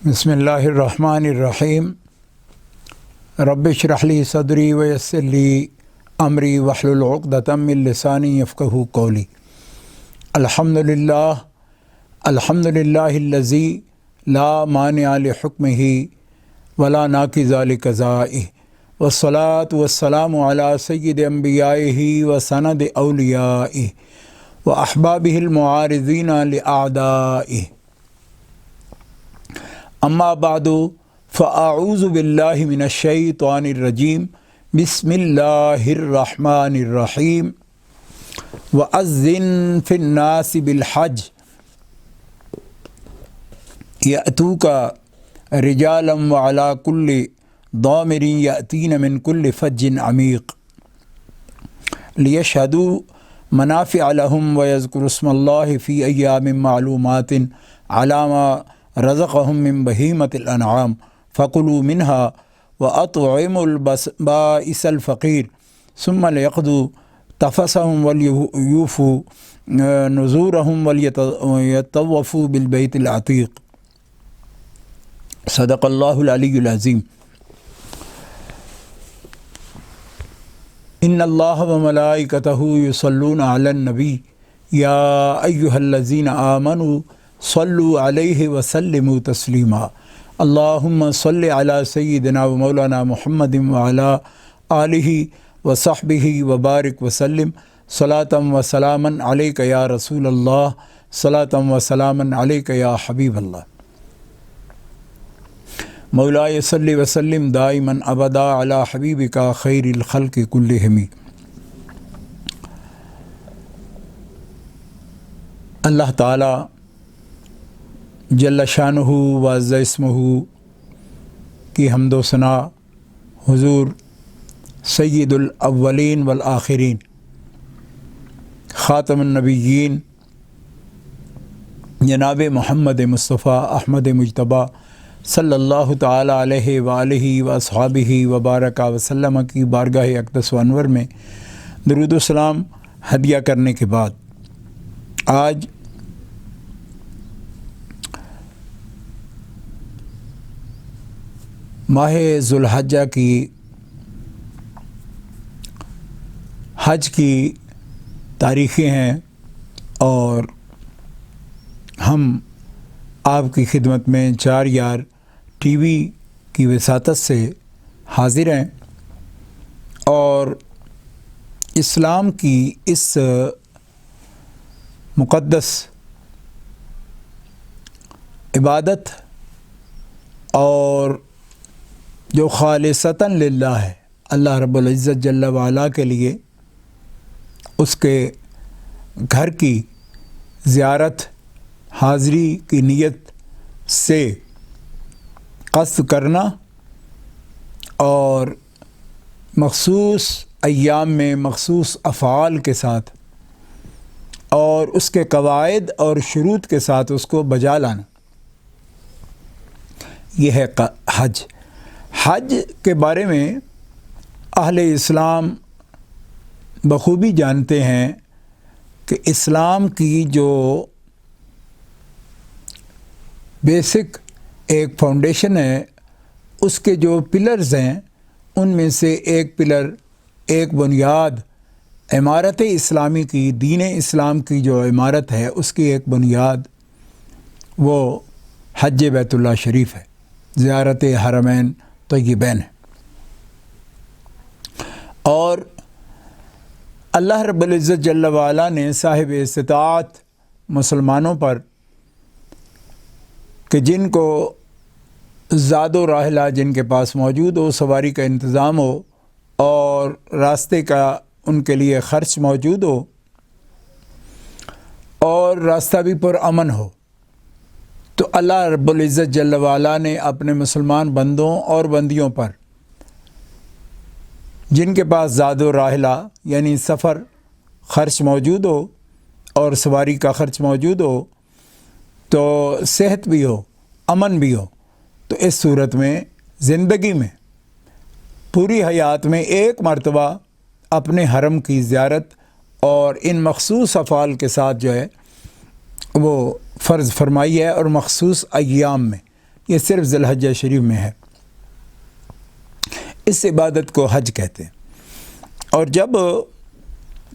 بسم اللہ الرحمن الرحیم رب اشرح لی صدری ویسر لی امری واحلل عقدۃ من لسانی یفقہوا قولی۔ الحمد للہ الذی لا مانع لحکمہ ولا ناقض لقضائہ والصلاۃ والسلام علی سید انبیائہ وسند اولیائہ واحبابہ المعارضین لاعدائہ، اما بعد فاعوذ باللہ من الشیطان الرجیم، بسم اللہ الرحمن الرحیم۔ وَأَذِّن فِي النَّاسِ بِالْحَجِّ يَأْتُوكَ رِجَالًا وَعَلَى كُلِّ ضَامِرٍ يَأْتِينَ مِنْ كُلِّ فَجٍّ عَمِيقٍ لِيَشْهَدُوا مَنَافِعَ لَهُمْ وَيَذْكُرُوا اسْمَ اللَّهِ فِي أَيَّامٍ مَّعْلُومَاتٍ عَلَىٰ مَا رَزَقَهُم مِّن بَهِيمَةِ الْأَنْعَامِ فَكُلُوا مِنْهَا وَأَطْعِمُوا الْبَائِسَ الْفَقِيرَ ثُمَّ لِيَقْضُوا تَفَثَهُمْ وَلْيُوفُوا نُذُورَهُمْ وَلْيَطَّوَّفُوا بِالْبَيْتِ الْعَتِيقِ۔ صدق اللہ العلی العظیم۔ ان اللہ وملائکتہ یصلون علی النبی یا ایہا الذین آمنوا صلوا علیہ وسلموا تسلیما۔ اللہم صل علی سیدنا و مولانا محمد وعلی آلہ وصحبہ وبارک وسلم، صلاۃ و سلاما علیک یا رسول اللہ، صلاۃ و سلاما علیک یا حبیب اللہ۔ مولاي صل وسلم دائما ابدا علی حبیبک خیر الخلق کلہم۔ اللہ تعالی جل شانہ وعز اسمہ کی حمد و ثنا حضور سید الاولین والآخرین، خاتم النبیین جناب محمد مصطفیٰ احمد مجتبیٰ صلی اللہ تعالی علیہ وآلہ واصحابہ وبارک وسلم کی بارگاہ اقدس و انور میں درود و سلام ہدیہ کرنے کے بعد، آج ماہ ذوالحجہ کی حج کی تاریخیں ہیں اور ہم آپ کی خدمت میں 4 یار ٹی وی کی وساطت سے حاضر ہیں اور اسلام کی اس مقدس عبادت اور جو خالصتاً للہ ہے، اللہ رب العزت جل وعلا کے لیے، اس کے گھر کی زیارت حاضری کی نیت سے قصد کرنا اور مخصوص ایام میں مخصوص افعال کے ساتھ اور اس کے قواعد اور شروط کے ساتھ اس کو بجا لانا، یہ ہے حج۔ حج کے بارے میں اہل اسلام بخوبی جانتے ہیں کہ اسلام کی جو بیسک ایک فاؤنڈیشن ہے، اس کے جو پلرز ہیں ان میں سے ایک پلر، ایک بنیاد عمارت اسلامی کی، دین اسلام کی جو عمارت ہے اس کی ایک بنیاد وہ حج بیت اللہ شریف ہے، زیارت حرمین طیبین ہے۔ اور اللہ رب العزت جل وعلا نے صاحب استطاعت مسلمانوں پر کہ جن کو زاد و راحلہ جن کے پاس موجود ہو، سواری کا انتظام ہو اور راستے کا ان کے لیے خرچ موجود ہو اور راستہ بھی پرامن ہو، تو اللہ رب العزت جل وعلا نے اپنے مسلمان بندوں اور بندیوں پر جن کے پاس زاد و راحلہ یعنی سفر خرچ موجود ہو اور سواری کا خرچ موجود ہو، تو صحت بھی ہو، امن بھی ہو، تو اس صورت میں زندگی میں پوری حیات میں ایک مرتبہ اپنے حرم کی زیارت اور ان مخصوص افعال کے ساتھ جو ہے وہ فرض فرمائی ہے، اور مخصوص ایام میں یہ صرف ذی الحجہ شریف میں ہے۔ اس عبادت کو حج کہتے ہیں۔ اور جب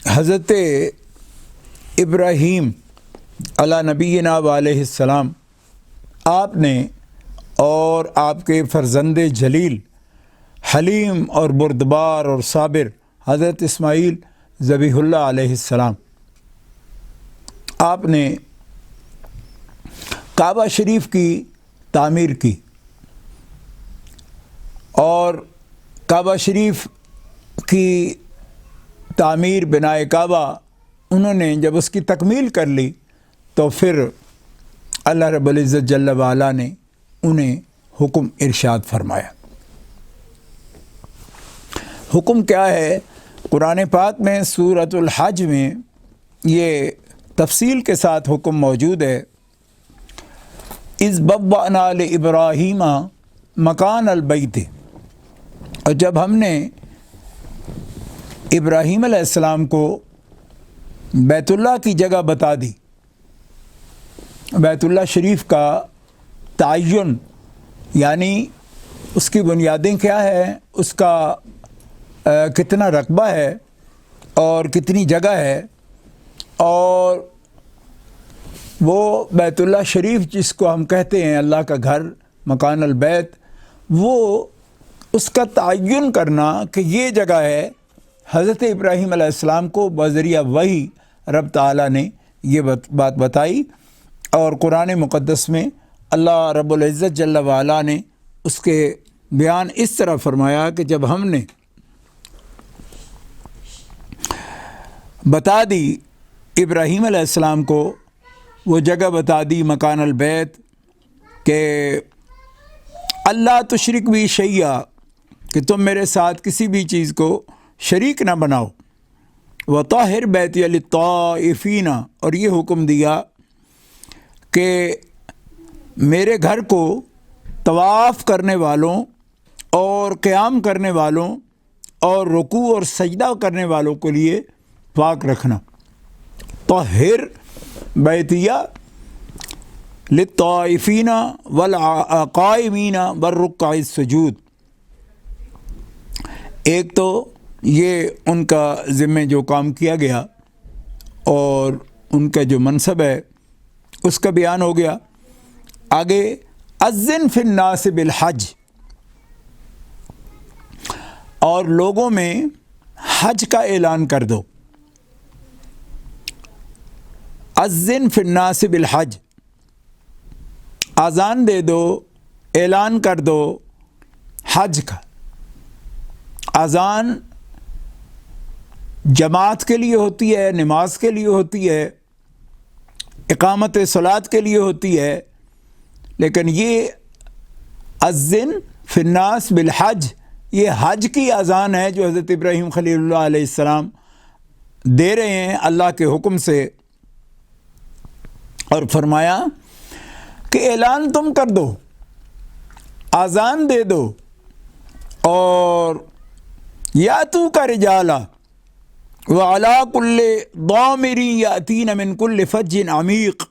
حضرت ابراہیم علی نبینا علیہ السلام آپ نے اور آپ کے فرزند جلیل حلیم اور بردبار اور صابر حضرت اسماعیل ذبیح اللہ علیہ السلام آپ نے کعبہ شریف کی تعمیر کی، اور کعبہ شریف کی تعمیر بنائے کعبہ انہوں نے جب اس کی تکمیل کر لی تو پھر اللہ رب العزت جل وعلا نے انہیں حکم ارشاد فرمایا۔ حکم کیا ہے؟ قرآن پاک میں سورۃ الحج میں یہ تفصیل کے ساتھ حکم موجود ہے۔ اذ بوأنا لإبراہیم مکان البیت، اور جب ہم نے ابراہیم علیہ السلام کو بیت اللہ کی جگہ بتا دی، بیت اللہ شریف کا تعین یعنی اس کی بنیادیں کیا ہے، اس کا کتنا رقبہ ہے اور کتنی جگہ ہے، اور وہ بیت اللہ شریف جس کو ہم کہتے ہیں اللہ کا گھر مکان البیت، وہ اس کا تعین کرنا کہ یہ جگہ ہے، حضرت ابراہیم علیہ السلام کو بذریعہ وحی رب تعالیٰ نے یہ بات بتائی، اور قرآن مقدس میں اللہ رب العزت جل وعلا نے اس کے بیان اس طرح فرمایا کہ جب ہم نے بتا دی ابراہیم علیہ السلام کو وہ جگہ بتا دی مکان البیت کہ اللہ تشرک بھی شیئا، کہ تم میرے ساتھ کسی بھی چیز کو شریک نہ بناؤ، وطہر بیتی للطائفین، اور یہ حکم دیا کہ میرے گھر کو طواف کرنے والوں اور قیام کرنے والوں اور رکوع اور سجدہ کرنے والوں کے لیے پاک رکھنا۔ طہر بیتیہ للطائفین والقائمین والرکع السجود، ایک تو یہ ان کا ذمہ جو کام کیا گیا اور ان کا جو منصب ہے اس کا بیان ہو گیا۔ آگے اذن فی الناس بالحج، اور لوگوں میں حج کا اعلان کر دو۔ اذن فی الناس بالحج، اذان دے دو، اعلان کر دو حج کا۔ اذان جماعت کے لیے ہوتی ہے، نماز کے لیے ہوتی ہے، اقامت صلاۃ کے لیے ہوتی ہے، لیکن یہ اذن فی الناس بالحج، یہ حج کی اذان ہے جو حضرت ابراہیم خلیل اللہ علیہ السلام دے رہے ہیں اللہ کے حکم سے، اور فرمایا کہ اعلان تم کر دو، اذان دے دو، اور یاتوک رجالا وعلی کل ضامر یاتین من کل فج عمیق،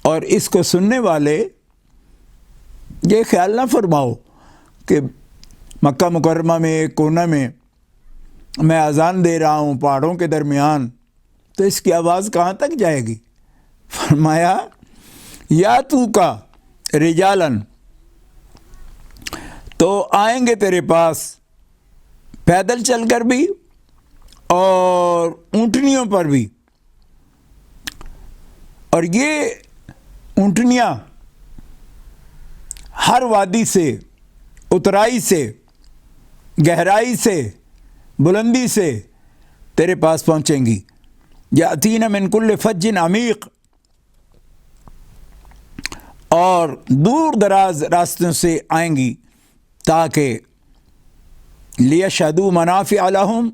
اور اس کو سننے والے یہ خیال نہ فرماؤ کہ مکہ مکرمہ میں ایک کونے میں اذان دے رہا ہوں پہاڑوں کے درمیان، تو اس کی آواز کہاں تک جائے گی؟ فرمایا یا تو کا رجالن، تو آئیں گے تیرے پاس پیدل چل کر بھی اور اونٹنیوں پر بھی، اور یہ اونٹنیاں ہر وادی سے، اترائی سے، گہرائی سے، بلندی سے تیرے پاس پہنچیں گی۔ یاتین من کل فج عمیق، اور دور دراز راستوں سے آئیں گی تاکہ لیشہدوا منافع لہم،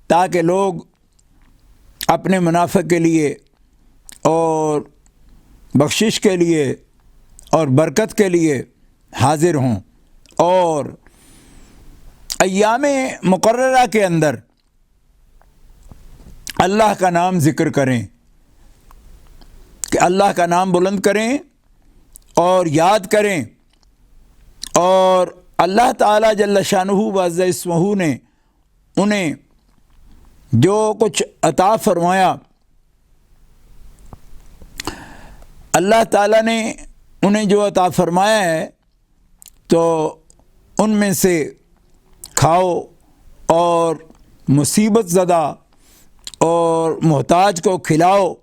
تاکہ لوگ اپنے منافع کے لیے اور بخشش کے لیے اور برکت کے لیے حاضر ہوں، اور ایام مقررہ کے اندر اللہ کا نام ذکر کریں، کہ اللہ کا نام بلند کریں اور یاد کریں، اور اللہ تعالیٰ جل شانہ و عز اسمہ نے انہیں جو کچھ عطا فرمایا، اللہ تعالیٰ نے انہیں جو عطا فرمایا ہے تو ان میں سے کھاؤ، اور مصیبت زدہ اور محتاج کو کھلاؤ،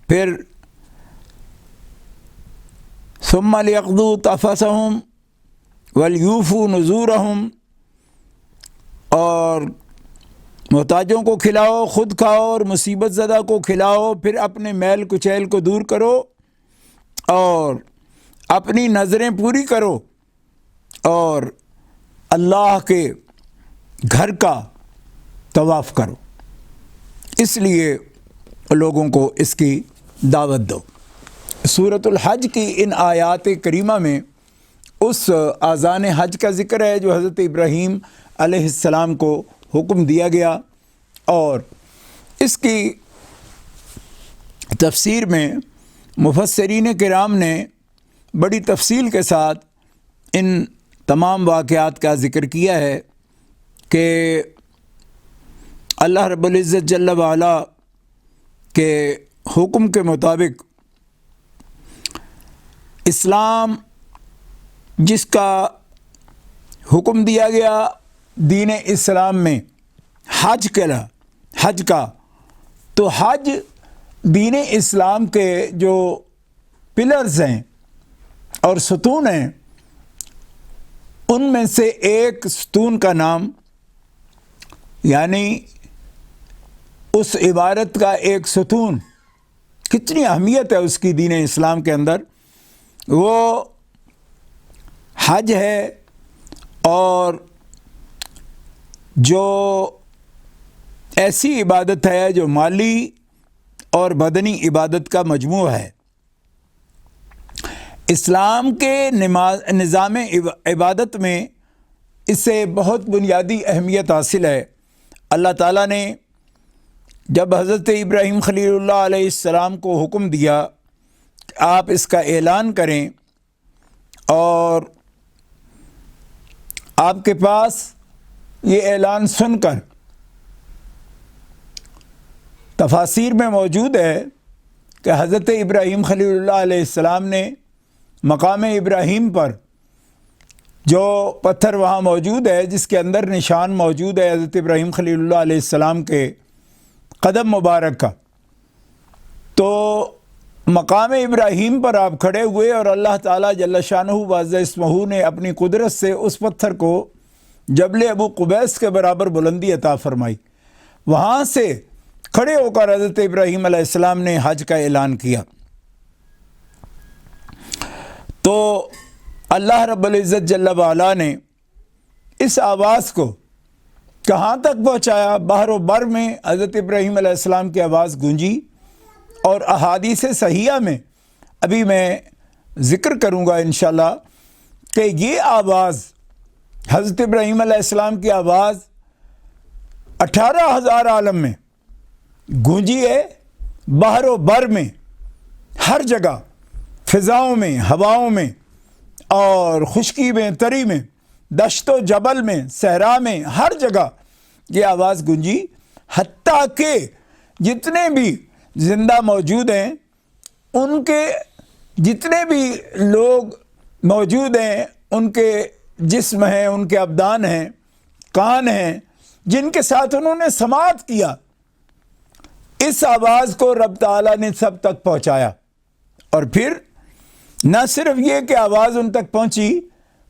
پھر ثم لیقضوا تفثهم ولیوفوا نذورهم، اور محتاجوں کو کھلاؤ، خود کھاؤ، اور مصیبت زدہ کو کھلاؤ، پھر اپنے میل کچیل کو دور کرو اور اپنی نظریں پوری کرو، اور اللہ کے گھر کا طواف کرو۔ اس لیے لوگوں کو اس کی دعوت دو۔ سورۃ الحج کی ان آیات کریمہ میں اس آذان حج کا ذکر ہے جو حضرت ابراہیم علیہ السلام کو حکم دیا گیا، اور اس کی تفسیر میں مفسرین کرام نے بڑی تفصیل کے ساتھ ان تمام واقعات کا ذکر کیا ہے کہ اللہ رب العزت جل وعلا کے حکم کے مطابق اسلام جس کا حکم دیا گیا دین اسلام میں حج کا، تو حج دین اسلام کے جو پلرز ہیں اور ستون ہیں، ان میں سے ایک ستون کا نام، یعنی اس عبارت کا ایک ستون، کتنی اہمیت ہے اس کی دین اسلام کے اندر، وہ حج ہے، اور جو ایسی عبادت ہے جو مالی اور بدنی عبادت کا مجموعہ ہے۔ اسلام کے نظام عبادت میں اس سے بہت بنیادی اہمیت حاصل ہے۔ اللہ تعالیٰ نے جب حضرت ابراہیم خلیل اللہ علیہ السلام کو حکم دیا کہ آپ اس کا اعلان کریں، اور آپ کے پاس یہ اعلان سن کر تفاسیر میں موجود ہے کہ حضرت ابراہیم خلیل اللہ علیہ السلام نے مقام ابراہیم پر جو پتھر وہاں موجود ہے، جس کے اندر نشان موجود ہے حضرت ابراہیم خلیل اللہ علیہ السلام کے قدم مبارک کا، تو مقام ابراہیم پر آپ کھڑے ہوئے، اور اللہ تعالیٰ جل شانہ و عز اسمہ نے اپنی قدرت سے اس پتھر کو جبل ابو قبیس کے برابر بلندی عطا فرمائی۔ وہاں سے کھڑے ہو کر حضرت ابراہیم علیہ السلام نے حج کا اعلان کیا۔ تو اللہ رب العزت جل وعلا نے اس آواز کو کہاں تک پہنچایا؟ بحر و بر میں حضرت ابراہیم علیہ السلام کی آواز گونجی، اور احادیث صحیحہ میں ابھی میں ذکر کروں گا انشاءاللہ کہ یہ آواز حضرت ابراہیم علیہ السلام کی آواز 18,000 عالم میں گونجی ہے، بحر و بر میں، ہر جگہ، فضاؤں میں، ہواؤں میں، اور خشکی میں، تری میں، دشت و جبل میں، صحرا میں، ہر جگہ یہ آواز گونجی، حتیٰ کہ جتنے بھی زندہ موجود ہیں، ان کے جتنے بھی لوگ موجود ہیں، ان کے جسم ہیں، ان کے ابدان ہیں، کان ہیں، جن کے ساتھ انہوں نے سماعت کیا، اس آواز کو رب تعالیٰ نے سب تک پہنچایا۔ اور پھر نہ صرف یہ کہ آواز ان تک پہنچی،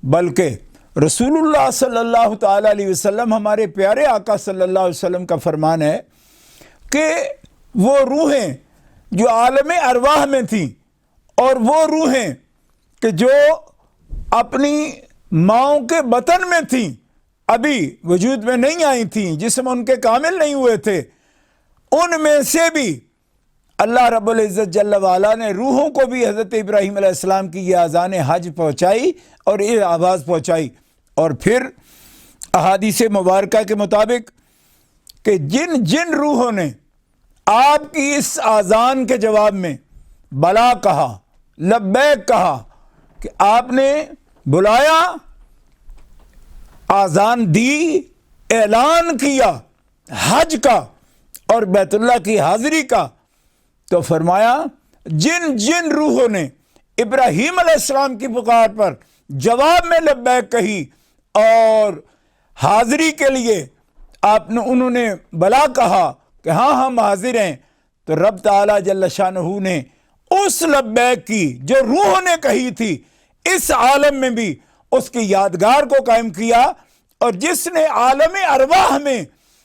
بلکہ رسول اللہ صلی اللہ تعالیٰ علیہ وسلم، ہمارے پیارے آقا صلی اللہ علیہ وسلم کا فرمان ہے کہ وہ روحیں جو عالم ارواح میں تھیں، اور وہ روحیں کہ جو اپنی ماؤں کے بطن میں تھیں، ابھی وجود میں نہیں آئی تھیں، جسم ان کے کامل نہیں ہوئے تھے، ان میں سے بھی اللہ رب العزت جل وعلا نے روحوں کو بھی حضرت ابراہیم علیہ السلام کی یہ اذان حج پہنچائی اور یہ آواز پہنچائی۔ اور پھر احادیث مبارکہ کے مطابق کہ جن روحوں نے آپ کی اس اذان کے جواب میں بلا کہا، لبیک کہا کہ آپ نے بلایا، آذان دی، اعلان کیا حج کا اور بیت اللہ کی حاضری کا، تو فرمایا جن جن روحوں نے ابراہیم علیہ السلام کی پکار پر جواب میں لبیک کہی اور حاضری کے لیے انہوں نے بلا کہا کہ ہاں ہم حاضر ہیں، تو رب تعالیٰ جل شانہ نے اس لبیک کی جو روح نے کہی تھی اس عالم میں بھی اس کی یادگار کو قائم کیا، اور جس نے عالم ارواح میں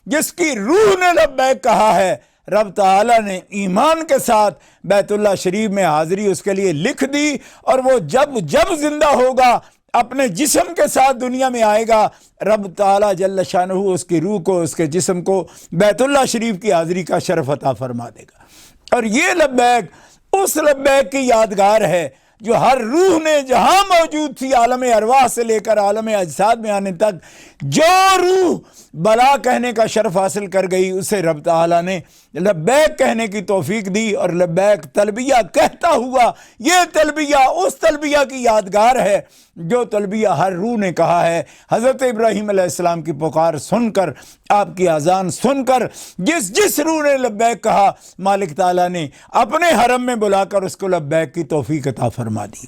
جس کی روح نے لبیک کہا ہے، رب تعالیٰ نے ایمان کے ساتھ بیت اللہ شریف میں حاضری اس کے لیے لکھ دی، اور وہ جب زندہ ہوگا اپنے جسم کے ساتھ دنیا میں آئے گا، رب تعالیٰ جل شانہ اس کی روح کو، اس کے جسم کو بیت اللہ شریف کی حاضری کا شرف عطا فرما دے گا۔ اور یہ لبیک اس لبیک کی یادگار ہے جو ہر روح نے جہاں موجود تھی، عالم ارواح سے لے کر عالم اجساد میں آنے تک، جو روح بلا کہنے کا شرف حاصل کر گئی اسے رب تعالیٰ نے لبیک کہنے کی توفیق دی، اور لبیک تلبیہ کہتا ہوا، یہ تلبیہ اس تلبیہ کی یادگار ہے جو تلبیہ ہر روح نے کہا ہے۔ حضرت ابراہیم علیہ السلام کی پکار سن کر، آپ کی اذان سن کر جس روح نے لبیک کہا، مالک تعالیٰ نے اپنے حرم میں بلا کر اس کو لبیک کی توفیق عطا فرما دی۔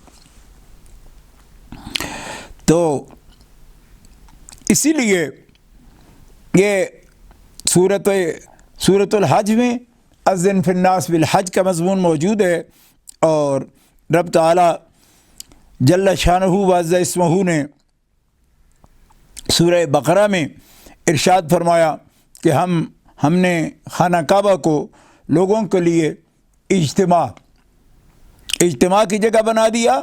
تو اسی لیے یہ سورۃ الحج میں اذن فی الناس بالحج کا مضمون موجود ہے، اور رب تعالیٰ جل شانہ وعز اسمہ نے سورہ بقرہ میں ارشاد فرمایا کہ ہم نے خانہ کعبہ کو لوگوں کے لیے اجتماع کی جگہ بنا دیا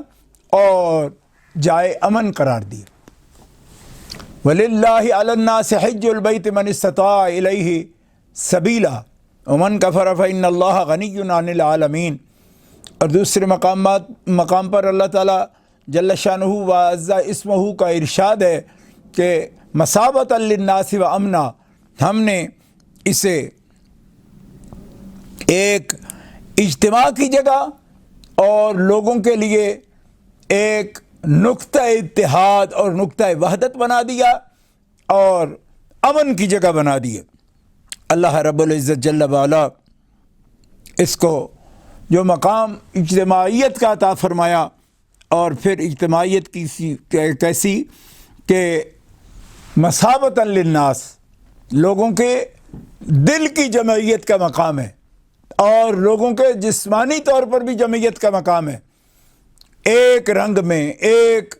اور جائے امن قرار دیا۔ وَلِلَّهِ عَلَى النَّاسِ حِجُّ الْبَيْتِ مَنِ اسْتَطَاعَ إِلَيْهِ سَبِيلًا وَمَنْ كَفَرَ فَإِنَّ اللَّهَ غَنِيٌّ عَنِ الْعَالَمِينَ۔ اور دوسرے مقام پر اللہ تعالیٰ جل شانہ وعز اسمہ کا ارشاد ہے کہ مَثَابَةً لِلنَّاسِ وَأَمْنًا، ہم نے اسے ایک اجتماع کی جگہ اور لوگوں کے لیے ایک نقطہ اتحاد اور نقطہ وحدت بنا دیا اور امن کی جگہ بنا دیا۔ اللہ رب العزت جل وعلا اس کو جو مقام اجتماعیت کا عطا فرمایا، اور پھر اجتماعیت کیسی کہ مثابۃ للناس، لوگوں کے دل کی جمعیت کا مقام ہے اور لوگوں کے جسمانی طور پر بھی جمعیت کا مقام ہے، ایک رنگ میں، ایک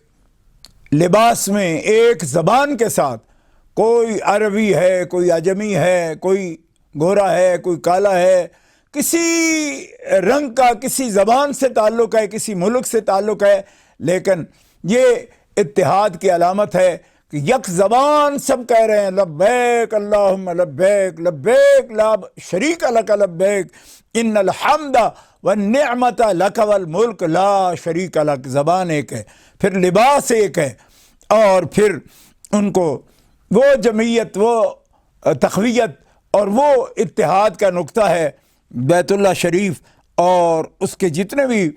لباس میں، ایک زبان کے ساتھ، کوئی عربی ہے، کوئی عجمی ہے، کوئی گورا ہے، کوئی کالا ہے، کسی رنگ کا، کسی زبان سے تعلق ہے، کسی ملک سے تعلق ہے، لیکن یہ اتحاد کی علامت ہے کہ یک زبان سب کہہ رہے ہیں لبیک اللہم لبیک، لبیک لا شریک لک لبیک، ان الحمد والنعمت لک والملک لا شریک لک۔ زبان ایک ہے، پھر لباس ایک ہے، اور پھر ان کو وہ جمعیت، وہ تقویت اور وہ اتحاد کا نقطہ ہے بیت اللہ شریف، اور اس کے جتنے بھی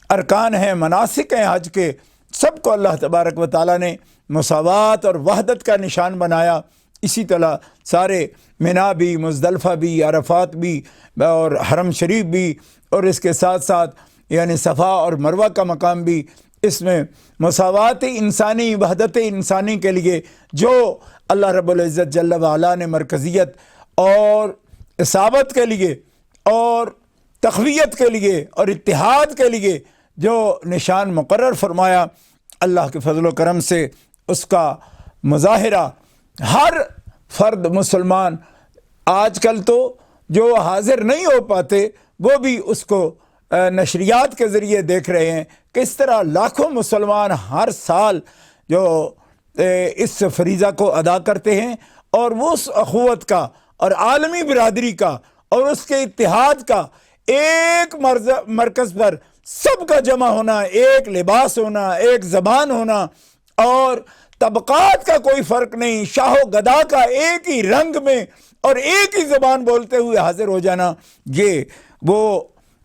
ارکان ہیں، مناسک ہیں حج کے، سب کو اللہ تبارک و تعالیٰ نے مساوات اور وحدت کا نشان بنایا۔ اسی طرح سارے منا بھی، مزدلفہ بھی، عرفات بھی، اور حرم شریف بھی، اور اس کے ساتھ ساتھ یعنی صفا اور مروہ کا مقام بھی، اس میں مساوات انسانی، وحدت انسانی کے لیے جو اللہ رب العزت جل وعلا نے مرکزیت اور اصابت کے لیے اور تقویت کے لیے اور اتحاد کے لیے جو نشان مقرر فرمایا، اللہ کے فضل و کرم سے اس کا مظاہرہ ہر فرد مسلمان آج کل تو جو حاضر نہیں ہو پاتے وہ بھی اس کو نشریات کے ذریعے دیکھ رہے ہیں، کس طرح لاکھوں مسلمان ہر سال جو اس فریضہ کو ادا کرتے ہیں، اور وہ اس اخوت کا اور عالمی برادری کا اور اس کے اتحاد کا ایک مرکز پر سب کا جمع ہونا، ایک لباس ہونا، ایک زبان ہونا، اور طبقات کا کوئی فرق نہیں، شاہ و گدا کا ایک ہی رنگ میں اور ایک ہی زبان بولتے ہوئے حاضر ہو جانا، یہ وہ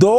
2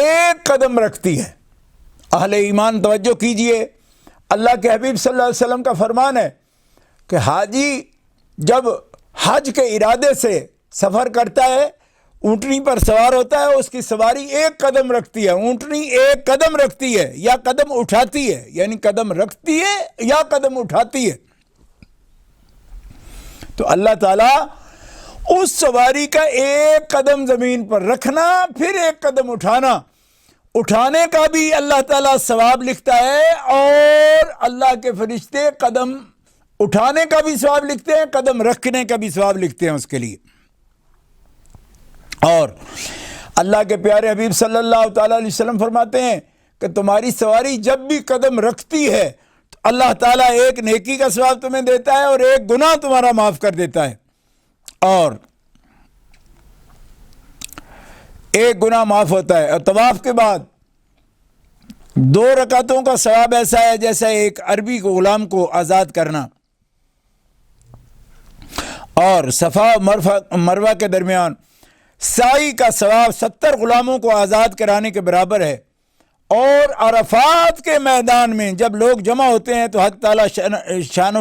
ایک قدم رکھتی ہے۔ اہل ایمان توجہ کیجئے، اللہ کے حبیب صلی اللہ علیہ وسلم کا فرمان ہے کہ حاجی جب حج کے ارادے سے سفر کرتا ہے، اونٹنی پر سوار ہوتا ہے، اس کی سواری ایک قدم رکھتی ہے، اونٹنی ایک قدم رکھتی ہے یا قدم اٹھاتی ہے، یعنی قدم رکھتی ہے یا قدم اٹھاتی ہے۔ تو اللہ تعالیٰ اس سواری کا ایک قدم زمین پر رکھنا، پھر ایک قدم اٹھانے کا بھی اللہ تعالیٰ ثواب لکھتا ہے، اور اللہ کے فرشتے قدم اٹھانے کا بھی ثواب لکھتے ہیں، قدم رکھنے کا بھی ثواب لکھتے ہیں اس کے لیے۔ اور اللہ کے پیارے حبیب صلی اللہ تعالیٰ علیہ وسلم فرماتے ہیں کہ تمہاری سواری جب بھی قدم رکھتی ہے تو اللہ تعالیٰ ایک نیکی کا ثواب تمہیں دیتا ہے اور ایک گناہ تمہارا معاف کر دیتا ہے، اور ایک گناہ معاف ہوتا ہے۔ اور طواف کے بعد 2 رکعتوں کا ثواب ایسا ہے جیسا ایک عربی کو غلام کو آزاد کرنا، اور صفا و مروہ کے درمیان سعی کا ثواب 70 غلاموں کو آزاد کرانے کے برابر ہے۔ اور عرفات کے میدان میں جب لوگ جمع ہوتے ہیں تو حق تعالیٰ شانہ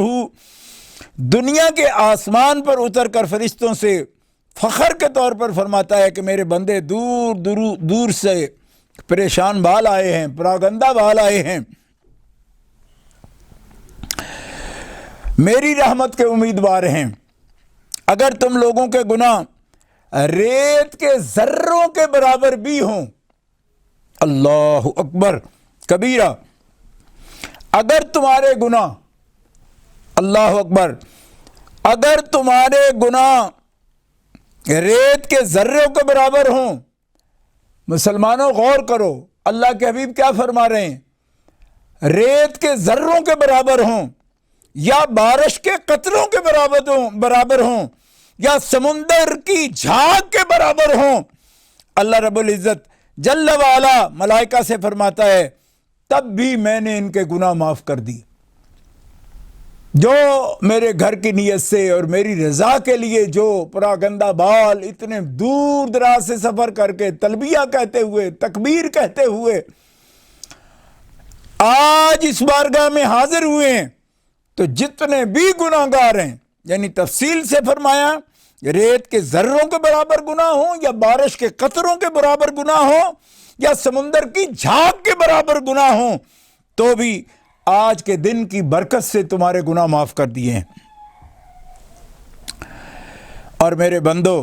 دنیا کے آسمان پر اتر کر فرشتوں سے فخر کے طور پر فرماتا ہے کہ میرے بندے دور سے پریشان بال آئے ہیں، پراگندہ بال آئے ہیں، میری رحمت کے امیدوار ہیں۔ اگر تم لوگوں کے گناہ ریت کے ذروں کے برابر بھی ہوں، اللہ اکبر کبیرہ، اگر تمہارے گناہ، اللہ اکبر، اگر تمہارے گناہ ریت کے ذروں کے برابر ہوں، مسلمانوں غور کرو، اللہ کے حبیب کیا فرما رہے ہیں، ریت کے ذروں کے برابر ہوں یا بارش کے قطروں کے برابر ہوں یا سمندر کی جھاگ کے برابر ہوں، اللہ رب العزت جل وعلا ملائکہ سے فرماتا ہے تب بھی میں نے ان کے گناہ معاف کر دی۔ جو میرے گھر کی نیت سے اور میری رضا کے لیے جو پراگندہ بال اتنے دور دراز سے سفر کر کے تلبیہ کہتے ہوئے، تکبیر کہتے ہوئے آج اس بارگاہ میں حاضر ہوئے ہیں، تو جتنے بھی گناہ گار ہیں، یعنی تفصیل سے فرمایا ریت کے ذروں کے برابر گناہ ہوں یا بارش کے قطروں کے برابر گناہ ہوں یا سمندر کی جھاگ کے برابر گناہ ہوں، تو بھی آج کے دن کی برکت سے تمہارے گناہ معاف کر دیے ہیں۔ اور میرے بندو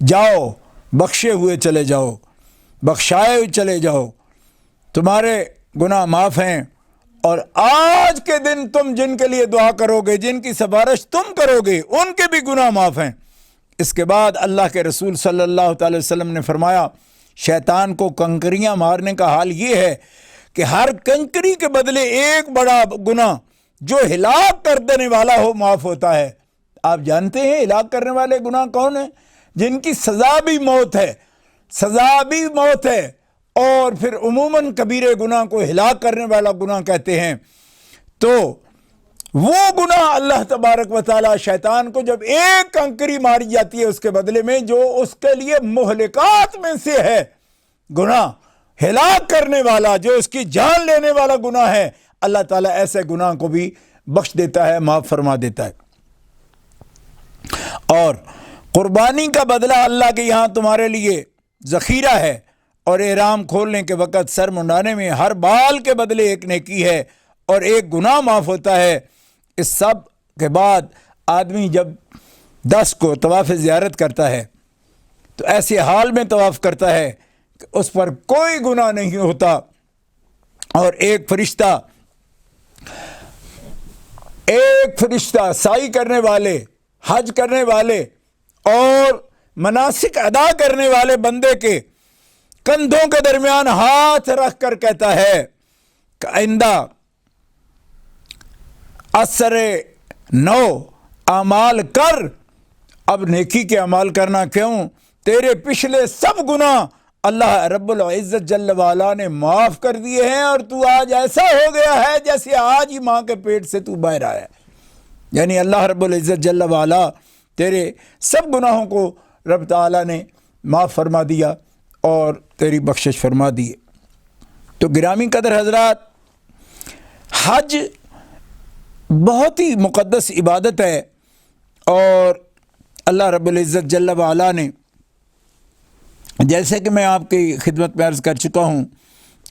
جاؤ، بخشے ہوئے چلے جاؤ، بخشائے ہوئے چلے جاؤ، تمہارے گناہ معاف ہیں، اور آج کے دن تم جن کے لیے دعا کرو گے، جن کی سفارش تم کرو گے، ان کے بھی گناہ معاف ہیں۔ اس کے بعد اللہ کے رسول صلی اللہ تعالی وسلم نے فرمایا شیطان کو کنکریاں مارنے کا حال یہ ہے کہ ہر کنکری کے بدلے ایک بڑا گناہ جو ہلاک کر دینے والا ہو معاف ہوتا ہے۔ آپ جانتے ہیں ہلاک کرنے والے گناہ کون ہیں؟ جن کی سزا بھی موت ہے، سزا بھی موت ہے، اور پھر عموماً کبیرے گناہ کو ہلاک کرنے والا گناہ کہتے ہیں۔ تو وہ گناہ اللہ تبارک و تعالی شیطان کو جب ایک کنکری ماری جاتی ہے اس کے بدلے میں، جو اس کے لیے مہلکات میں سے ہے، گناہ ہلاک کرنے والا، جو اس کی جان لینے والا گناہ ہے، اللہ تعالیٰ ایسے گناہ کو بھی بخش دیتا ہے، معاف فرما دیتا ہے۔ اور قربانی کا بدلہ اللہ کے یہاں تمہارے لیے ذخیرہ ہے، اور احرام کھولنے کے وقت سر منڈانے میں ہر بال کے بدلے ایک نیکی ہے اور ایک گناہ معاف ہوتا ہے۔ اس سب کے بعد آدمی جب 10 کو طواف زیارت کرتا ہے تو ایسے حال میں طواف کرتا ہے کہ اس پر کوئی گناہ نہیں ہوتا، اور ایک فرشتہ سعی کرنے والے، حج کرنے والے اور مناسک ادا کرنے والے بندے کے کندھوں کے درمیان ہاتھ رکھ کر کہتا ہے کہ آئندہ اثر 9 اعمال کر، اب نیکی کے اعمال کرنا کیوں، تیرے پچھلے سب گناہ اللہ رب العزت جل وعلا نے معاف کر دیے ہیں، اور تو آج ایسا ہو گیا ہے جیسے آج ہی ماں کے پیٹ سے تو باہر آیا ہے۔ یعنی اللہ رب العزت جل وعلا تیرے سب گناہوں کو رب تعالیٰ نے معاف فرما دیا، اور تیری بخشش فرما دیے۔ تو گرامی قدر حضرات، حج بہت ہی مقدس عبادت ہے، اور اللہ رب العزت جل وعلا نے جیسے کہ میں آپ کی خدمت میں عرض کر چکا ہوں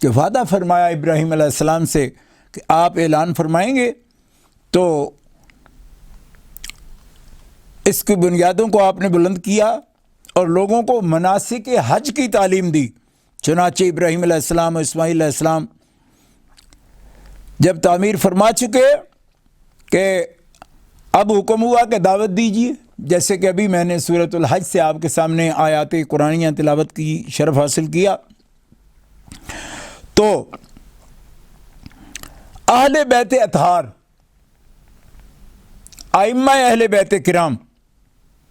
کہ وعدہ فرمایا ابراہیم علیہ السلام سے کہ آپ اعلان فرمائیں گے تو اس کی بنیادوں کو آپ نے بلند کیا اور لوگوں کو مناسک حج کی تعلیم دی۔ چنانچہ ابراہیم علیہ السلام اور اسماعیل علیہ السلام جب تعمیر فرما چکے کہ اب حکم ہوا کہ دعوت دیجیے، جیسے کہ ابھی میں نے سورۃ الحج سے آپ کے سامنے آیات قرآنیہ تلاوت کی شرف حاصل کیا۔ تو اہل بیت اطہار، ائمہ اہل بیت کرام،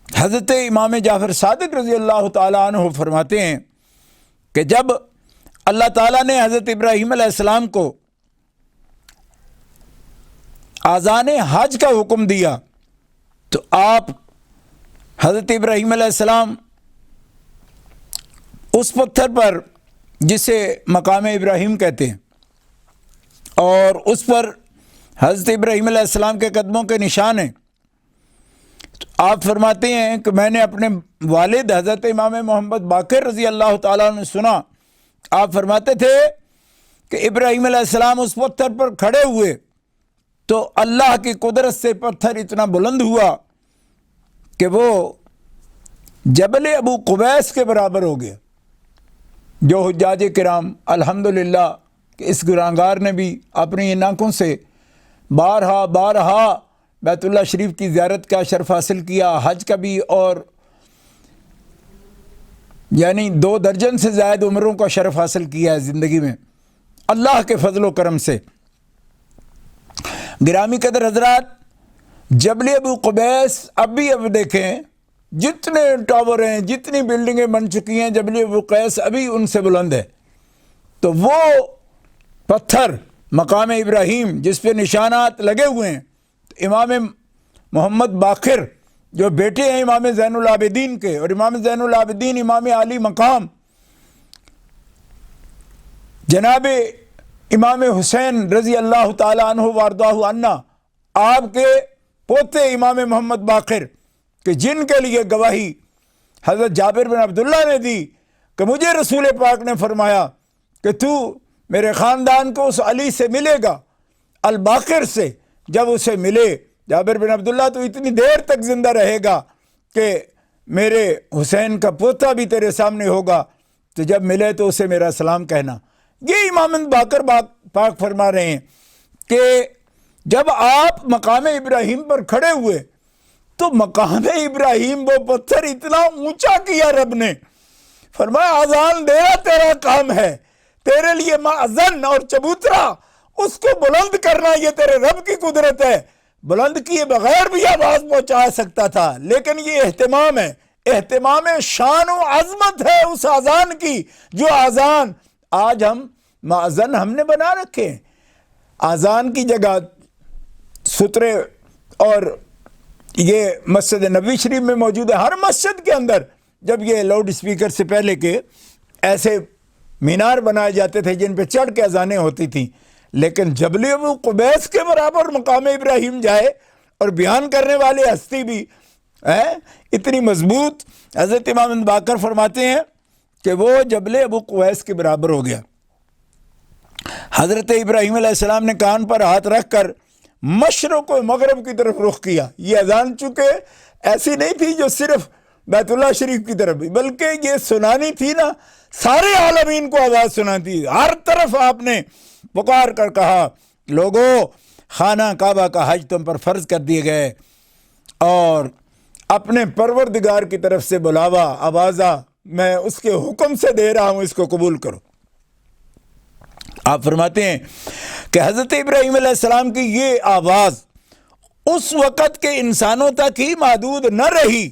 حضرت امام جعفر صادق رضی اللہ تعالیٰ عنہ فرماتے ہیں کہ جب اللہ تعالیٰ نے حضرت ابراہیم علیہ السلام کو آذان حج کا حکم دیا تو آپ حضرت ابراہیم علیہ السلام اس پتھر پر جسے مقام ابراہیم کہتے ہیں، اور اس پر حضرت ابراہیم علیہ السلام کے قدموں کے نشان ہیں، تو آپ فرماتے ہیں کہ میں نے اپنے والد حضرت امام محمد باقر رضی اللہ تعالیٰ نے سنا، آپ فرماتے تھے کہ ابراہیم علیہ السلام اس پتھر پر کھڑے ہوئے تو اللہ کی قدرت سے پتھر اتنا بلند ہوا کہ وہ جبل ابو قبیس کے برابر ہو گیا۔ جو حجاج کرام الحمدللہ کہ اس گناہگار نے بھی اپنی ان آنکھوں سے بارہا بیت اللہ شریف کی زیارت کا شرف حاصل کیا، حج کا بھی، اور یعنی 2 درجن سے زائد عمروں کا شرف حاصل کیا ہے زندگی میں اللہ کے فضل و کرم سے۔ گرامی قدر حضرات، جبل ابو قبیس اب دیکھیں جتنے ٹاور ہیں، جتنی بلڈنگیں بن چکی ہیں، جبل ابو قبیس ابھی ان سے بلند ہے۔ تو وہ پتھر مقام ابراہیم جس پہ نشانات لگے ہوئے ہیں، امام محمد باقر جو بیٹے ہیں امام زین العابدین کے، اور امام زین العابدین امام عالی مقام جناب امام حسین رضی اللہ تعالی عنہ وارضاہ عنا، آپ کے پوتے امام محمد باقر، کہ جن کے لیے گواہی حضرت جابر بن عبداللہ نے دی کہ مجھے رسول پاک نے فرمایا کہ تو میرے خاندان کو اس علی سے ملے گا، الباقر سے۔ جب اسے ملے جابر بن عبداللہ تو اتنی دیر تک زندہ رہے گا کہ میرے حسین کا پوتا بھی تیرے سامنے ہوگا، تو جب ملے تو اسے میرا سلام کہنا۔ یہ امام باقر پاک فرما رہے ہیں کہ جب آپ مقام ابراہیم پر کھڑے ہوئے تو مقام ابراہیم وہ پتھر اتنا اونچا کیا رب نے، فرمایا اذان دینا تیرا کام ہے، تیرے لیے ماذن اور چبوترا اس کو بلند کرنا یہ تیرے رب کی قدرت ہے۔ بلند کیے بغیر بھی آواز پہنچا سکتا تھا، لیکن یہ اہتمام ہے، اہتمام شان و عظمت ہے اس اذان کی، جو اذان آج ہم ماذن ہم نے بنا رکھے ہیں۔ اذان کی جگہ سترے اور یہ مسجد نبوی شریف میں موجود ہے۔ ہر مسجد کے اندر جب یہ لاؤڈ اسپیکر سے پہلے کے ایسے مینار بنائے جاتے تھے جن پہ چڑھ کے اذانیں ہوتی تھیں، لیکن جبل ابو قبیس کے برابر مقام ابراہیم جائے اور بیان کرنے والے ہستی بھی اتنی مضبوط، حضرت امام باقر فرماتے ہیں کہ وہ جبل ابو قبیس کے برابر ہو گیا۔ حضرت ابراہیم علیہ السلام نے کان پر ہاتھ رکھ کر مشرق و مغرب کی طرف رخ کیا۔ یہ اذان چونکہ ایسی نہیں تھی جو صرف بیت اللہ شریف کی طرف، بلکہ یہ سنانی تھی نا سارے عالمین کو آواز سناتی، ہر طرف آپ نے پکار کر کہا لوگو خانہ کعبہ کا حج تم پر فرض کر دیے گئے، اور اپنے پروردگار کی طرف سے بلاوا آوازہ میں اس کے حکم سے دے رہا ہوں، اس کو قبول کرو۔ آپ فرماتے ہیں کہ حضرت ابراہیم علیہ السلام کی یہ آواز اس وقت کے انسانوں تک ہی محدود نہ رہی،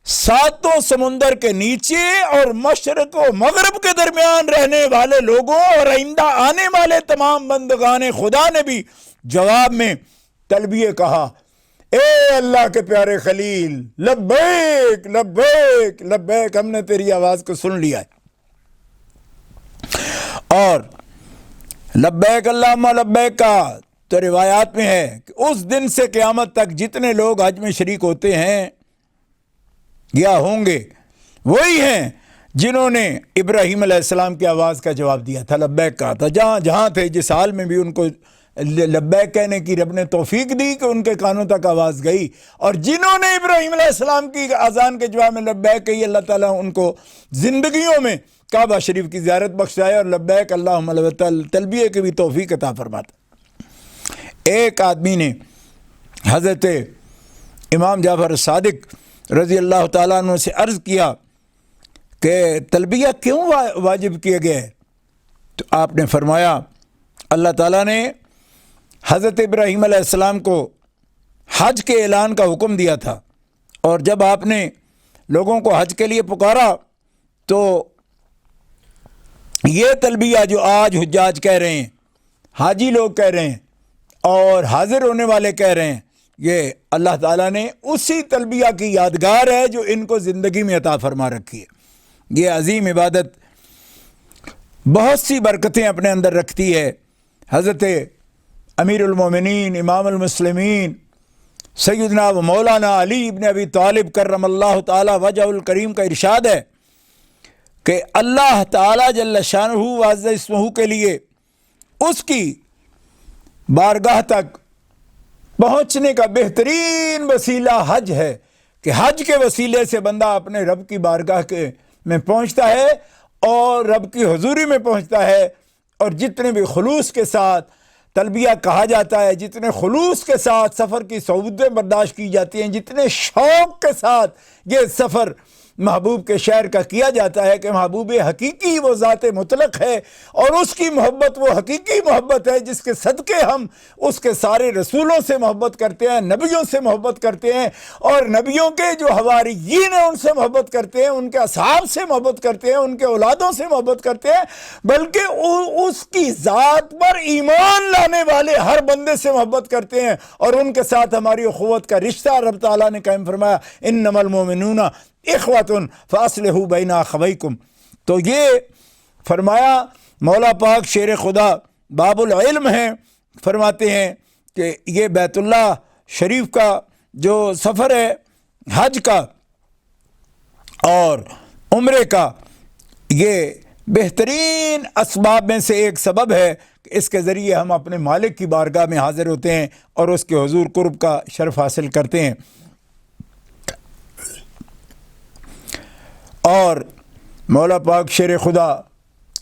7 سمندر کے نیچے اور مشرق و مغرب کے درمیان رہنے والے لوگوں اور آئندہ آنے والے تمام بندگان خدا نے بھی جواب میں تلبیہ کہا، اے اللہ کے پیارے خلیل، لبیک لبیک لبیک، ہم نے تیری آواز کو سن لیا ہے۔ اور لبیک اللہم لبیک کا تو روایات میں ہے کہ اس دن سے قیامت تک جتنے لوگ حج میں شریک ہوتے ہیں یا ہوں گے وہی ہیں جنہوں نے ابراہیم علیہ السلام کی آواز کا جواب دیا تھا، لبیک کہا تھا، جہاں جہاں تھے، جس حال میں بھی ان کو لبیک کہنے کی رب نے توفیق دی کہ ان کے کانوں تک آواز گئی، اور جنہوں نے ابراہیم علیہ السلام کی اذان کے جواب میں لبیک کہی، اللہ تعالیٰ ان کو زندگیوں میں کعبہ شریف کی زیارت بخشائے اور لبیک اللہم لبیک تلبیہ کی بھی توفیق عطا فرماتا۔ ایک آدمی نے حضرت امام جعفر صادق رضی اللہ تعالیٰ عنہ سے عرض کیا کہ تلبیہ کیوں واجب کیا گیا ہے؟ تو آپ نے فرمایا اللہ تعالیٰ نے حضرت ابراہیم علیہ السلام کو حج کے اعلان کا حکم دیا تھا، اور جب آپ نے لوگوں کو حج کے لیے پکارا تو یہ تلبیہ جو آج حجاج کہہ رہے ہیں، حاجی لوگ کہہ رہے ہیں اور حاضر ہونے والے کہہ رہے ہیں، یہ اللہ تعالیٰ نے اسی تلبیہ کی یادگار ہے جو ان کو زندگی میں عطا فرما رکھی ہے۔ یہ عظیم عبادت بہت سی برکتیں اپنے اندر رکھتی ہے۔ حضرت امیر المومنین امام المسلمین سیدنا و مولانا علی ابن ابی طالب کرم اللہ تعالی وجہ الکریم کا ارشاد ہے کہ اللہ تعالی جل شانہ وعز اسمہ کے لیے اس کی بارگاہ تک پہنچنے کا بہترین وسیلہ حج ہے، کہ حج کے وسیلے سے بندہ اپنے رب کی بارگاہ میں پہنچتا ہے اور رب کی حضوری میں پہنچتا ہے، اور جتنے بھی خلوص کے ساتھ تلبیہ کہا جاتا ہے، جتنے خلوص کے ساتھ سفر کی صعوبتیں برداشت کی جاتی ہیں، جتنے شوق کے ساتھ یہ سفر محبوب کے شہر کا کیا جاتا ہے کہ محبوب حقیقی وہ ذات مطلق ہے، اور اس کی محبت وہ حقیقی محبت ہے جس کے صدقے ہم اس کے سارے رسولوں سے محبت کرتے ہیں، نبیوں سے محبت کرتے ہیں، اور نبیوں کے جو حواریین ہیں ان سے محبت کرتے ہیں، ان کے اصحاب سے محبت کرتے ہیں، ان کے اولادوں سے محبت کرتے ہیں، بلکہ اس کی ذات پر ایمان لانے والے ہر بندے سے محبت کرتے ہیں، اور ان کے ساتھ ہماری اخوت کا رشتہ رب تعالیٰ نے قائم فرمایا، انما المؤمنون اخوۃ فاصلحوا بین اخویکم۔ تو یہ فرمایا مولا پاک شیر خدا باب العلم ہیں، فرماتے ہیں کہ یہ بیت اللہ شریف کا جو سفر ہے حج کا اور عمرے کا، یہ بہترین اسباب میں سے ایک سبب ہے کہ اس کے ذریعے ہم اپنے مالک کی بارگاہ میں حاضر ہوتے ہیں اور اس کے حضور قرب کا شرف حاصل کرتے ہیں۔ اور مولا پاک شیر خدا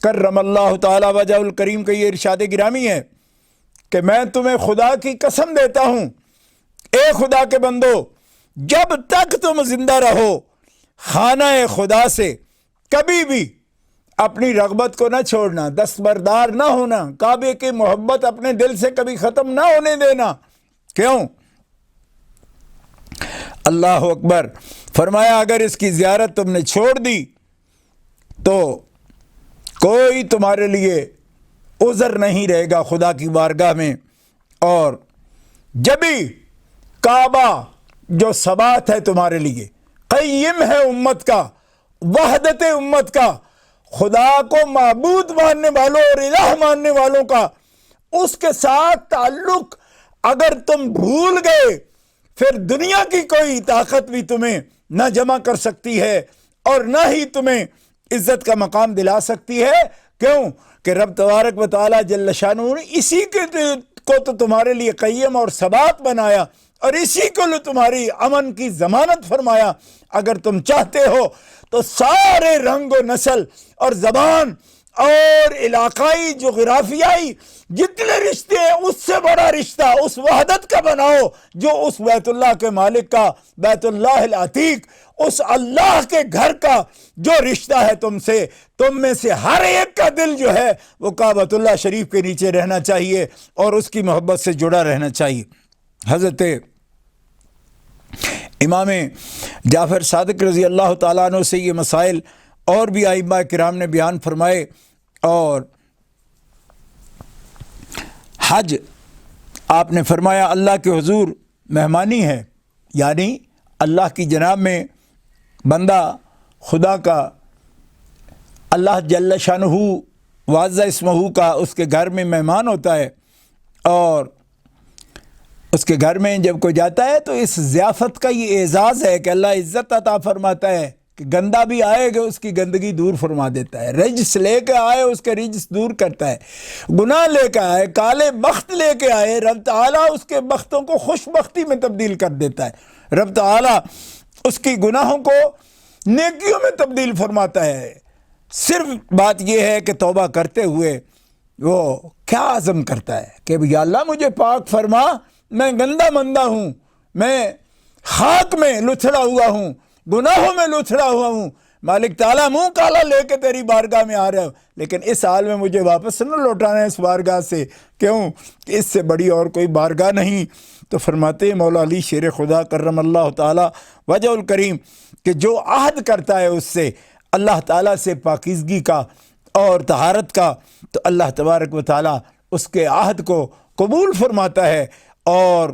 کرم اللہ تعالی وجہ الکریم کا یہ ارشاد گرامی ہے کہ میں تمہیں خدا کی قسم دیتا ہوں اے خدا کے بندو، جب تک تم زندہ رہو خانہ خدا سے کبھی بھی اپنی رغبت کو نہ چھوڑنا، دستبردار نہ ہونا، کعبے کی محبت اپنے دل سے کبھی ختم نہ ہونے دینا۔ کیوں؟ اللہ اکبر۔ فرمایا اگر اس کی زیارت تم نے چھوڑ دی تو کوئی تمہارے لیے عذر نہیں رہے گا خدا کی بارگاہ میں، اور جبھی کعبہ جو ثبات ہے تمہارے لیے، قیم ہے امت کا، وحدت امت کا، خدا کو معبود ماننے والوں اور الہ ماننے والوں کا، اس کے ساتھ تعلق اگر تم بھول گئے پھر دنیا کی کوئی طاقت بھی تمہیں نہ جمع کر سکتی ہے اور نہ ہی تمہیں عزت کا مقام دلا سکتی ہے۔ کیوں کہ رب تبارک و تعالی جل شانہ نے اسی کو تو تمہارے لیے قیم اور ثبات بنایا، اور اسی کو تمہاری امن کی ضمانت فرمایا۔ اگر تم چاہتے ہو تو سارے رنگ و نسل اور زبان اور علاقائی جغرافیائی جتنے رشتے ہیں اس سے بڑا رشتہ اس وحدت کا بناؤ جو اس بیت اللہ کے مالک کا، بیت اللہ العتیق، اس اللہ کے گھر کا جو رشتہ ہے تم میں سے ہر ایک کا دل جو ہے وہ کعبۃ اللہ شریف کے نیچے رہنا چاہیے اور اس کی محبت سے جڑا رہنا چاہیے۔ حضرت امام جعفر صادق رضی اللہ تعالیٰ عنہ سے یہ مسائل اور بھی ائمہ کرام نے بیان فرمائے، اور حج آپ نے فرمایا اللہ کے حضور مہمانی ہے، یعنی اللہ کی جناب میں بندہ خدا کا، اللہ جل شانہ واضح اسمہو کا اس کے گھر میں مہمان ہوتا ہے، اور اس کے گھر میں جب کوئی جاتا ہے تو اس ضیافت کا یہ اعزاز ہے کہ اللہ عزت عطا فرماتا ہے کہ گندہ بھی آئے گا اس کی گندگی دور فرما دیتا ہے، رجس لے کے آئے اس کے رجس دور کرتا ہے، گناہ لے کے آئے، کالے بخت لے کے آئے، رب تعالیٰ اس کے بختوں کو خوش بختی میں تبدیل کر دیتا ہے، رب تعالیٰ اس کی گناہوں کو نیکیوں میں تبدیل فرماتا ہے۔ صرف بات یہ ہے کہ توبہ کرتے ہوئے وہ کیا عزم کرتا ہے کہ یا اللہ مجھے پاک فرما، میں گندہ مندہ ہوں، میں خاک میں لتھڑا ہوا ہوں، گناہوں میں لتھڑا ہوا ہوں، مالک تعالیٰ منہ کالا لے کے تیری بارگاہ میں آ رہا ہوں، لیکن اس حال میں مجھے واپس نہ لوٹانا ہے اس بارگاہ سے، کیوں کہ اس سے بڑی اور کوئی بارگاہ نہیں۔ تو فرماتے ہیں مولا علی شیر خدا کرم اللہ تعالیٰ وجہ الکریم کہ جو عہد کرتا ہے اس سے اللہ تعالیٰ سے پاکیزگی کا اور طہارت کا، تو اللہ تبارک و تعالیٰ اس کے عہد کو قبول فرماتا ہے، اور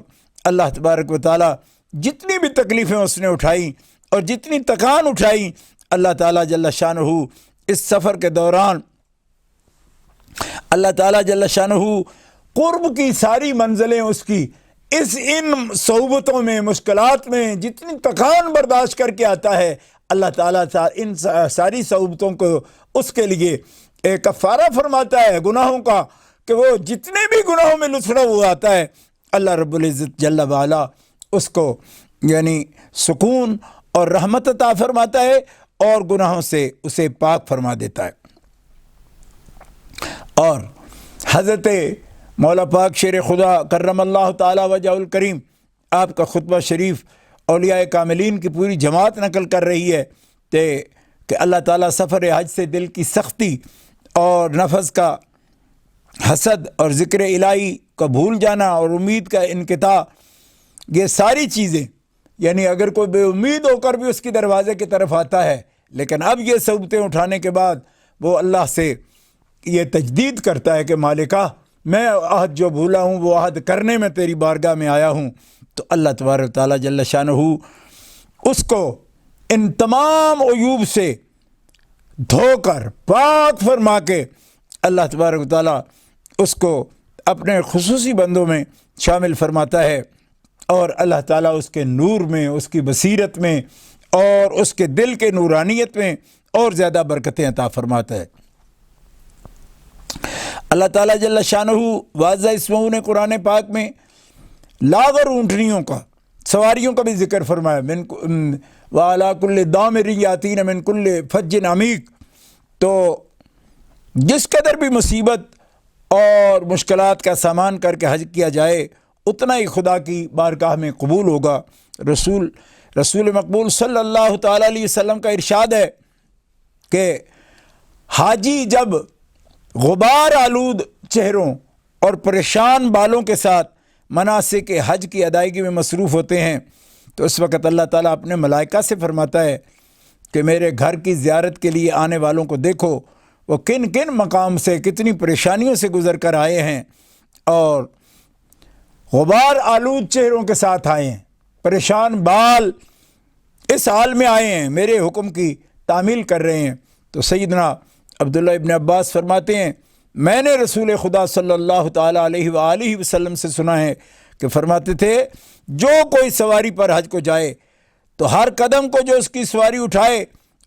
اللہ تبارک و تعالیٰ جتنی بھی تکلیفیں اس نے اٹھائیں اور جتنی تکان اٹھائیں، اللہ تعالیٰ جل شانہ اس سفر کے دوران اللہ تعالیٰ جل شانہ قرب کی ساری منزلیں اس کی ان صعوبتوں میں، مشکلات میں جتنی تکان برداشت کر کے آتا ہے، اللہ تعالیٰ ان ساری صعوبتوں کو اس کے لیے ایک کفارہ فرماتا ہے گناہوں کا، کہ وہ جتنے بھی گناہوں میں لسڑا ہوا آتا ہے اللہ رب العزت جل وعلا اس کو یعنی سکون اور رحمت عطا فرماتا ہے اور گناہوں سے اسے پاک فرما دیتا ہے۔ اور حضرت مولا پاک شیر خدا کرم اللہ تعالی وجہ الکریم آپ کا خطبہ شریف اولیاء کاملین کی پوری جماعت نقل کر رہی ہے کہ اللہ تعالیٰ سفر حج سے دل کی سختی اور نفس کا حسد اور ذکر الہی کا بھول جانا اور امید کا انقطاع، یہ ساری چیزیں یعنی اگر کوئی بے امید ہو کر بھی اس کی دروازے کی طرف آتا ہے، لیکن اب یہ صعوبتیں اٹھانے کے بعد وہ اللہ سے یہ تجدید کرتا ہے کہ مالکہ میں عہد جو بھولا ہوں وہ عہد کرنے میں تیری بارگاہ میں آیا ہوں، تو اللہ تبارک تعالیٰ جل شانہ اس کو ان تمام عیوب سے دھو کر پاک فرما کے اللہ تبارک تعالیٰ اس کو اپنے خصوصی بندوں میں شامل فرماتا ہے، اور اللہ تعالیٰ اس کے نور میں، اس کی بصیرت میں اور اس کے دل کے نورانیت میں اور زیادہ برکتیں عطا فرماتا ہے۔ اللہ تعالیٰ جل شانہ واضح اسمہ نے قرآن پاک میں لاغر اونٹنیوں کا، سواریوں کا بھی ذکر فرمایا، وَعَلَىٰ كُلِّ ضَامِرٍ يَأْتِينَ مِنْ كُلِّ فَجٍّ عَمِيقٍ، تو جس قدر بھی مصیبت اور مشکلات کا سامان کر کے حج کیا جائے اتنا ہی خدا کی بارگاہ میں قبول ہوگا۔ رسول مقبول صلی اللہ تعالیٰ علیہ وسلم کا ارشاد ہے کہ حاجی جب غبار آلود چہروں اور پریشان بالوں کے ساتھ مناسک حج کی ادائیگی میں مصروف ہوتے ہیں تو اس وقت اللہ تعالیٰ اپنے ملائکہ سے فرماتا ہے کہ میرے گھر کی زیارت کے لیے آنے والوں کو دیکھو وہ کن کن مقام سے کتنی پریشانیوں سے گزر کر آئے ہیں اور غبار آلود چہروں کے ساتھ آئے ہیں، پریشان بال اس حال میں آئے ہیں، میرے حکم کی تعمیل کر رہے ہیں۔ تو سیدنا عبداللہ ابن عباس فرماتے ہیں میں نے رسول خدا صلی اللہ تعالیٰ علیہ وآلہ وسلم سے سنا ہے کہ فرماتے تھے جو کوئی سواری پر حج کو جائے تو ہر قدم کو جو اس کی سواری اٹھائے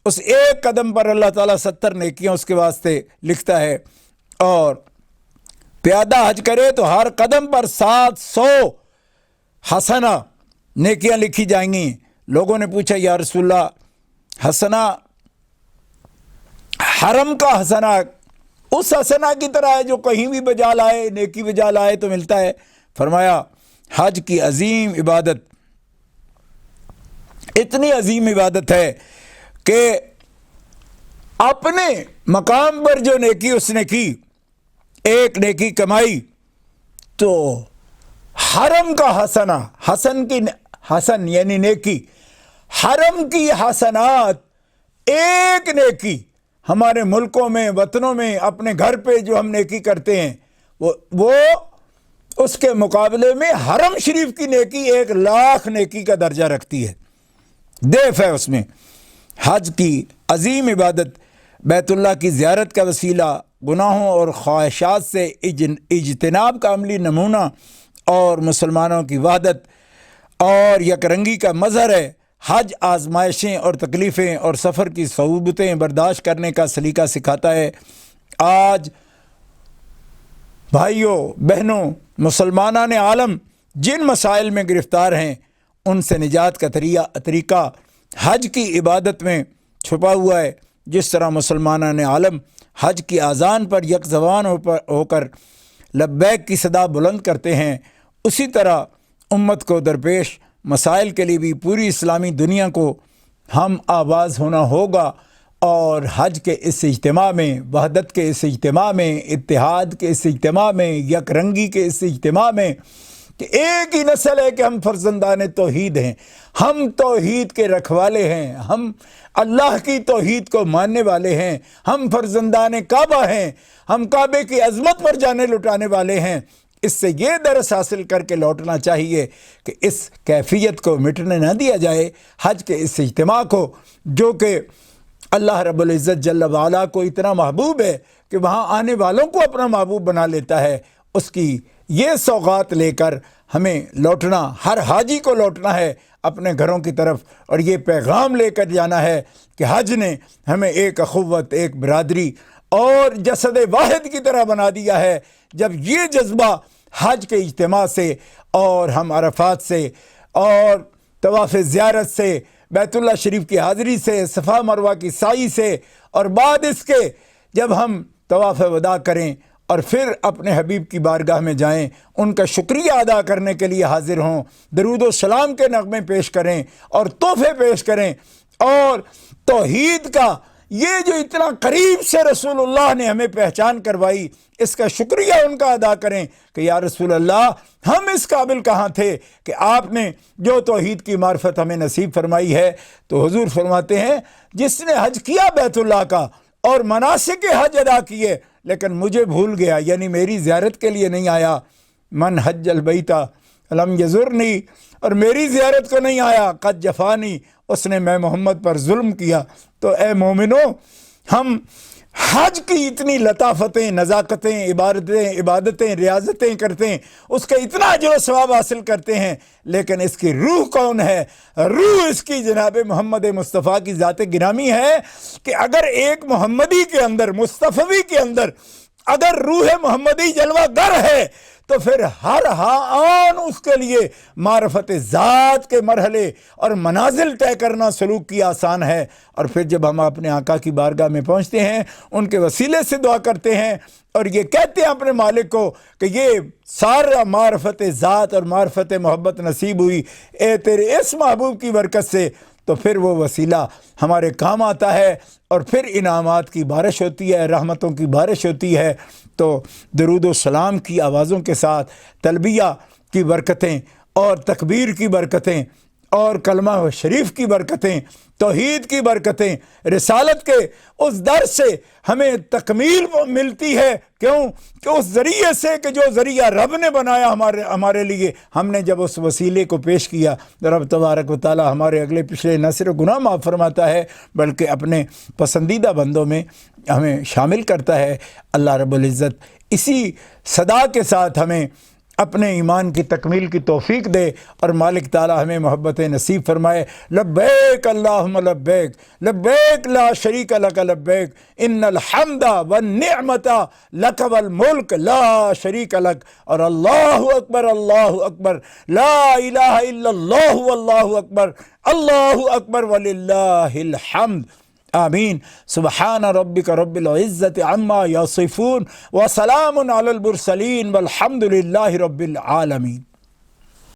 اس ایک قدم پر اللہ تعالیٰ 70 نیکیاں اس کے واسطے لکھتا ہے، اور پیادہ حج کرے تو ہر قدم پر 700 حسنہ نیکیاں لکھی جائیں گی۔ لوگوں نے پوچھا یا رسول اللہ حسنہ حرم کا حسنہ اس حسنہ کی طرح ہے جو کہیں بھی بجا لائے، نیکی بجا لائے تو ملتا ہے؟ فرمایا حج کی عظیم عبادت اتنی عظیم عبادت ہے کہ اپنے مقام پر جو نیکی اس نے کی، ایک نیکی کمائی، تو حرم کا حسنہ، حسن یعنی نیکی، حرم کی حسنات ایک نیکی ہمارے ملکوں میں، وطنوں میں، اپنے گھر پہ جو ہم نیکی کرتے ہیں وہ اس کے مقابلے میں حرم شریف کی نیکی 1,00,000 نیکی کا درجہ رکھتی ہے، ضعف ہے اس میں۔ حج کی عظیم عبادت، بیت اللہ کی زیارت کا وسیلہ، گناہوں اور خواہشات سے اجتناب کا عملی نمونہ اور مسلمانوں کی وحدت اور یک رنگی کا مظہر ہے۔ حج آزمائشیں اور تکلیفیں اور سفر کی صعوبتیں برداشت کرنے کا سلیقہ سکھاتا ہے۔ آج بھائیوں بہنوں، مسلمانان عالم جن مسائل میں گرفتار ہیں ان سے نجات کا طریقہ حج کی عبادت میں چھپا ہوا ہے۔ جس طرح مسلمانان عالم حج کی اذان پر یک زبان ہو کر لبیک کی صدا بلند کرتے ہیں، اسی طرح امت کو درپیش مسائل کے لیے بھی پوری اسلامی دنیا کو ہم آواز ہونا ہوگا، اور حج کے اس اجتماع میں، وحدت کے اس اجتماع میں، اتحاد کے اس اجتماع میں، یک رنگی کے اس اجتماع میں، کہ ایک ہی نسل ہے کہ ہم فرزندان توحید ہیں، ہم توحید کے رکھوالے ہیں، ہم اللہ کی توحید کو ماننے والے ہیں، ہم فرزندان کعبہ ہیں، ہم کعبے کی عظمت پر جانے لٹانے والے ہیں۔ اس سے یہ درس حاصل کر کے لوٹنا چاہیے کہ اس کیفیت کو مٹنے نہ دیا جائے۔ حج کے اس اجتماع کو، جو کہ اللہ رب العزت جل وعلا کو اتنا محبوب ہے کہ وہاں آنے والوں کو اپنا محبوب بنا لیتا ہے، اس کی یہ سوغات لے کر ہمیں لوٹنا، ہر حاجی کو لوٹنا ہے اپنے گھروں کی طرف، اور یہ پیغام لے کر جانا ہے کہ حج نے ہمیں ایک اخوت، ایک برادری اور جسد واحد کی طرح بنا دیا ہے۔ جب یہ جذبہ حج کے اجتماع سے اور ہم عرفات سے اور طواف زیارت سے، بیت اللہ شریف کی حاضری سے، صفا مروہ کی سعی سے، اور بعد اس کے جب ہم طواف وداع کریں اور پھر اپنے حبیب کی بارگاہ میں جائیں، ان کا شکریہ ادا کرنے کے لیے حاضر ہوں، درود و سلام کے نغمے پیش کریں اور تحفے پیش کریں، اور توحید کا یہ جو اتنا قریب سے رسول اللہ نے ہمیں پہچان کروائی، اس کا شکریہ ان کا ادا کریں کہ یا رسول اللہ، ہم اس قابل کہاں تھے کہ آپ نے جو توحید کی معرفت ہمیں نصیب فرمائی ہے۔ تو حضور فرماتے ہیں، جس نے حج کیا بیت اللہ کا اور مناسک حج ادا کیے لیکن مجھے بھول گیا، یعنی میری زیارت کے لیے نہیں آیا، من حج البیت لم یزرنی، اور میری زیارت کو نہیں آیا، قد جفانی، اس نے میں محمد پر ظلم کیا۔ تو اے مومنو، ہم حج کی اتنی لطافتیں، نزاکتیں، عبادتیں، ریاضتیں کرتے ہیں، اس کا اتنا اجر و ثواب حاصل کرتے ہیں، لیکن اس کی روح کون ہے؟ روح اس کی جناب محمد مصطفیٰ کی ذات گرامی ہے، کہ اگر ایک محمدی کے اندر، مصطفی کے اندر اگر روح محمدی جلوہ گر ہے تو پھر ہر آن اس کے لیے معرفت ذات کے مرحلے اور منازل طے کرنا سلوک کی آسان ہے۔ اور پھر جب ہم اپنے آقا کی بارگاہ میں پہنچتے ہیں، ان کے وسیلے سے دعا کرتے ہیں اور یہ کہتے ہیں اپنے مالک کو کہ یہ سارا معرفت ذات اور معرفت محبت نصیب ہوئی اے تیرے اس محبوب کی برکت سے، تو پھر وہ وسیلہ ہمارے کام آتا ہے، اور پھر انعامات کی بارش ہوتی ہے، رحمتوں کی بارش ہوتی ہے۔ تو درود و سلام کی آوازوں کے ساتھ تلبیہ کی برکتیں اور تکبیر کی برکتیں اور کلمہ شریف کی برکتیں، توحید کی برکتیں، رسالت کے اس در سے ہمیں تکمیل ملتی ہے۔ کیوں؟ کہ اس ذریعے سے کہ جو ذریعہ رب نے بنایا ہمارے لیے، ہم نے جب اس وسیلے کو پیش کیا، رب تبارک و تعالی ہمارے اگلے پچھلے نہ صرف گناہ معاف فرماتا ہے بلکہ اپنے پسندیدہ بندوں میں ہمیں شامل کرتا ہے۔ اللہ رب العزت اسی صدا کے ساتھ ہمیں اپنے ایمان کی تکمیل کی توفیق دے، اور مالک تعالی ہمیں محبت نصیب فرمائے۔ لبیک اللہم لبیک، لبیک لا شریک لک لبیک، ان الحمد والنعمت لک والملک لا شریک لک، اور اللہ اکبر لا الہ الا اللہ واللہ اکبر، اللہ اکبر وللہ الحمد۔ آمین۔ سبحان ربک رب العزت عما یصفون وسلام علی المرسلین والحمد للہ رب العالمین۔